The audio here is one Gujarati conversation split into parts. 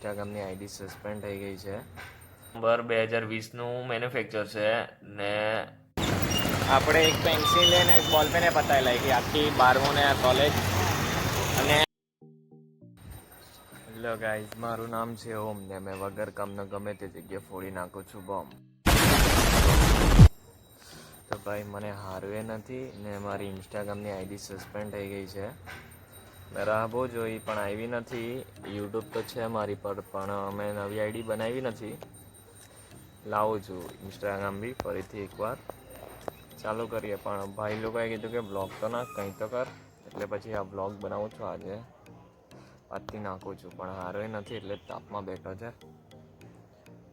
ઇન્સ્ટાગ્રામની આઈડી સસ્પેન્ડ થઈ ગઈ છે. નવેમ્બર 2020નું મેન્યુફેક્ચર છે ને આપણે એક પેન્સિલ અને એક બોલ પેને પતાવી લાગી આખી 12મું ને કોલેજ. અને હેલો ગાઈઝ, મારું નામ છે ઓમ ને મેં વગર કામનો ગમે તે જગ્યાએ ફોડી નાખું છું બોમ્બ. તો ભાઈ મને હારવે નથી ને મારી ઇન્સ્ટાગ્રામની આઈડી સસ્પેન્ડ થઈ ગઈ છે. મેં રાહ બહુ જોઈ પણ આવી નથી. યુટ્યુબ તો છે મારી પર પણ મેં નવી આઈડી બનાવી નથી. લાવું છું ઇન્સ્ટાગ્રામ બી ફરીથી એકવાર ચાલુ કરીએ. પણ ભાઈ લોકોએ કીધું કે બ્લોગ તો નાખ, કંઈ તો કર. એટલે પછી આ બ્લોગ બનાવું છું આજે. આજથી નાખું છું પણ હારવે નથી એટલે તાપમાં બેઠો છે.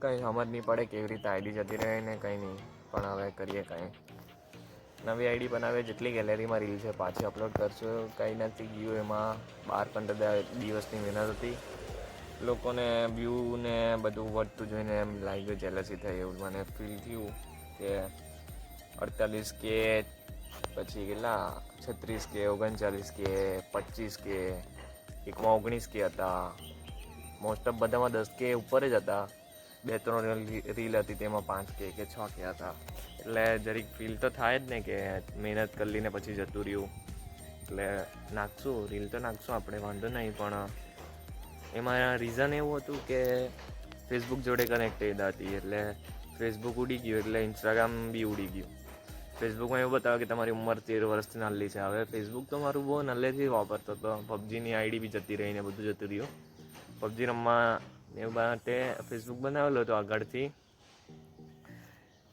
કંઈ સમજ નહીં પડે કેવી રીતે આઈડી જતી રહે ને કંઈ નહીં. પણ હવે કરીએ કંઈ. નવી આઈડી બનાવે જેટલી ગેલેરીમાં રીલ છે પાછી અપલોડ કરશું. કંઈ નથી ગયું એમાં. 12-15 દિવસની મહેનત હતી. લોકોને વ્યૂ ને બધું વધતું જોઈને એમ લાગ્યું, જેલસી થઈ. એવું મને ફીલ થયું કે 48K પછી કેટલા 36K 39K 25K એકમાં 19K હતા. મોસ્ટ ઓફ બધામાં 10K ઉપર જ હતા. 2-3 રીલ હતી તેમાં 5K કે 6K હતા. એટલે જરીક ફીલ તો થાય જ ને કે મહેનત કરી લઈને પછી જતું રહ્યું. એટલે નાખશું રીલ તો નાખશું આપણે, વાંધો નહીં. પણ એમાં રીઝન એવું હતું કે ફેસબુક જોડે કનેક્ટેડ હતી. એટલે ફેસબુક ઉડી ગયું એટલે ઇન્સ્ટાગ્રામ બી ઉડી ગયું. ફેસબુકમાં એવું બતાવે કે તમારી ઉંમર 13 વર્ષથી નાની છે. હવે ફેસબુક તો મારું બહુ નાનેથી વાપરતો હતો. પબજીની આઈડી બી જતી રહીને બધું જતું રહ્યું. પબજી રમવા એવું માટે ફેસબુક બનાવેલો હતો આગળથી.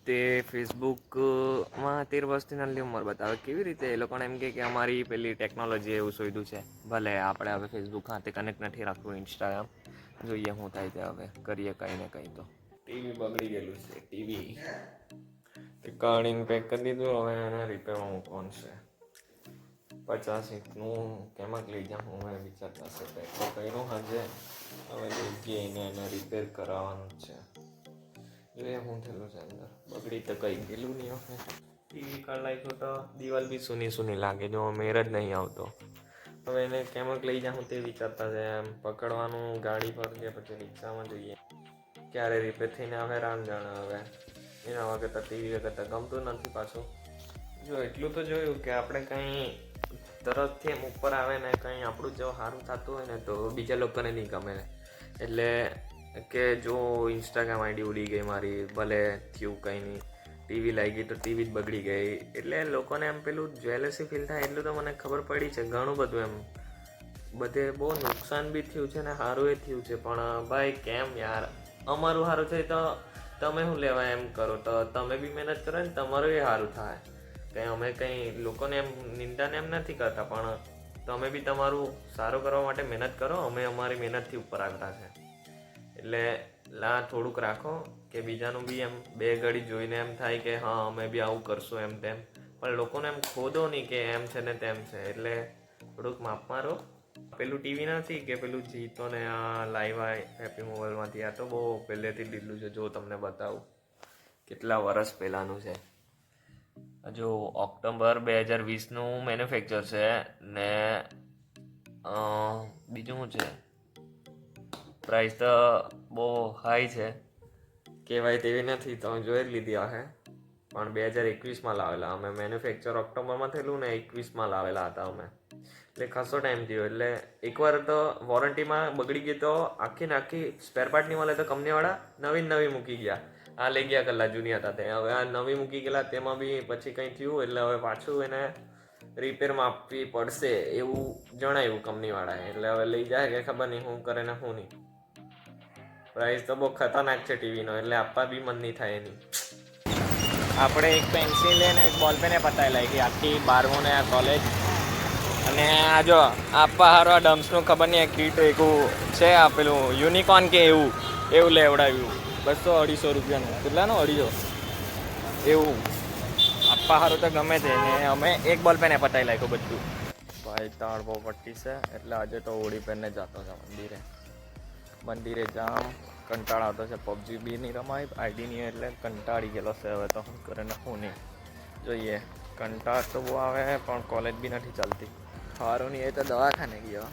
તે ફેસબુકમાં 13 વર્ષથી નાની ઉંમર બતાવે. કેવી રીતે એ લોકોને એમ કે અમારી પેલી ટેકનોલોજી એવું શોધ્યું છે. ભલે આપણે હવે ફેસબુક સાથે કનેક્ટ નથી રાખવું ઇન્સ્ટાગ્રામ. જોઈએ શું થાય તે હવે કરીએ કંઈ ને કંઈ. તો ટીવી બગડી ગયેલું છે. ટીવી કાઢીને પેક કરી દીધું. હવે એને રિપેરમાં મૂકવાનું છે. 50 ઇંચનું કેમાં લઈ જાઉં હું એ વિચારતા હશે. પેક તો કર્યું હાજે. હવે લઈ જઈને એને રિપેર કરાવવાનું છે. એટલે શું થયેલું છે અંદર બગડી તો કંઈ ગયેલું નહીં. હવે ટીવી કાઢ નાખ્યું તો દિવાલ બી સૂની સૂની લાગે. જો મેર જ નહીં આવતો. હવે એને કેમક લઈ જાઉં તે વિચારતા છે. એમ પકડવાનું ગાડી પર કે પછી રિક્ષામાં જોઈએ. ક્યારે રિપેર થઈને હવે રામ જાણે. હવે એના વગર તો ટીવી વગર તો ગમતું નથી પાછું. જો એટલું તો જોયું કે આપણે કંઈ તરતથી એમ ઉપર આવે ને કંઈ આપણું જો સારું થતું હોય ને તો બીજા લોકોને નહીં ગમે. એટલે કે જો ઇન્સ્ટાગ્રામ આઈડી ઉડી ગઈ મારી, ભલે થયું કંઈ નહીં. ટીવી લાગી તો ટીવી જ બગડી ગઈ. એટલે લોકોને એમ પેલું જેલસી ફીલ થાય એટલું તો મને ખબર પડી છે. ઘણું બધું એમ બધે બહુ નુકસાન બી થયું છે ને સારું એ થયું છે. પણ ભાઈ કેમ યાર, અમારું સારું થાય તો તમે શું લેવા એમ કરો. તો તમે બી મહેનત કરો ને તમારું એ સારું થાય. કંઈ અમે કંઈ લોકોને એમ નિંદાને એમ નથી કરતા. પણ તમે બી તમારું સારું કરવા માટે મહેનત કરો. અમે અમારી મહેનતથી ઉપર આવતા છે. એટલે થોડુંક રાખો કે બીજાનું બી એમ બે ઘડી જોઈને એમ થાય કે હા અમે બી આવું કરશું એમ તેમ. પણ લોકોને એમ ખોદો નહીં કે એમ છે ને તેમ છે. એટલે થોડુંક માપ મારો. પેલું ટીવી નથી કે પેલું જીતો ને આ લાઈવ હેપી મોબાઈલમાંથી. આ તો બહુ પહેલેથી લીધું છે. જો તમને બતાવું કેટલા વર્ષ પહેલાંનું છે. હજુ ઓક્ટોબર 2020નું મેન્યુફેક્ચર છે. ને બીજું શું છે, પ્રાઇસ તો બહુ હાઈ છે. કહેવાય તેવી નથી. તમે જોઈ જ લીધી હશે. પણ 2021માં લાવેલા અમે. મેન્યુફેક્ચર ઓક્ટોબરમાં થયેલું ને 21માં લાવેલા હતા અમે. એટલે ખાસો ટાઈમ થયો. એટલે એકવાર તો વોરંટીમાં બગડી ગઈ તો આખી ને આખી સ્પેર પાર્ટ નહીં મળે તો કંપનીવાળા નવી મૂકી ગયા. આ લઈ ગયા કલાક જૂની હતા તે. હવે આ નવી મૂકી ગયેલા તેમાં બી પછી કંઈ થયું એટલે હવે પાછું એને રિપેરમાં આપવી પડશે એવું જણાવ્યું કંપનીવાળાએ. એટલે હવે લઈ જાય કે ખબર નહીં શું કરે ને શું નહીં. પ્રાઇસ તો બહુ ખતરનાક છે ટીવીનો. એટલે આપવા બી મન નહીં થાય એની. આપણે એક પેન્સિલ અને એક બોલ પેને પતાવી લાગી આખી 12મું ને કોલેજ. અને આ જો આપવા હારો આ ડમ્સનું ખબર નહીં એક કીટ એવું છે. આપેલું યુનિકોર્ન કે એવું લેવડાવ્યું. 200-250 રૂપિયાનું. કેટલાનું? 250 એવું આપવા સારું તો ગમે તે. ને અમે એક બોલ પેને પતાવી લાગ્યું બધું. ભાઈ તાળ બહુ પટ્ટી છે. એટલે આજે તો હોળી પહેરને જતો છે મંદિરે જામ. કંટાળ આવતો છે. પબજી બી નહીં રમાય આઈડી નહીં. એટલે કંટાળી ગયેલો છે. હવે તો શું કરે ને શું નહીં જોઈએ. કંટાળ તો બહુ આવે પણ કોલેજ બી નથી ચાલતી. સારું નહીં એ તો દવાખાને ગયો.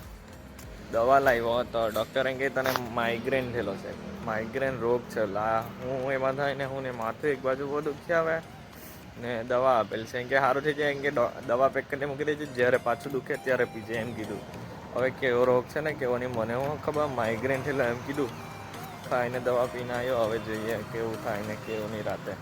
દવા લાવ્યો તો ડૉક્ટર એમ કે તને માઇગ્રેન થયેલો છે. માઇગ્રેન રોગ છે. હું એમાં થાય ને હું ને માથું એક બાજુ બહુ દુખી આવે ને દવા આપેલી છે. એમ કે સારું થઈ જાય એમ કે દવા પેક કરીને મૂકી દેજે, જ્યારે પાછું દુખે ત્યારે પીજે એમ કીધું. હવે કેવો રોગ છે ને કેવો નહીં મને હું ખબર, માઇગ્રેન થયેલો એમ કીધું. ખાઈને દવા પીને આવ્યો, હવે જોઈએ કેવું થાય ને કેવું નહીં રાતે.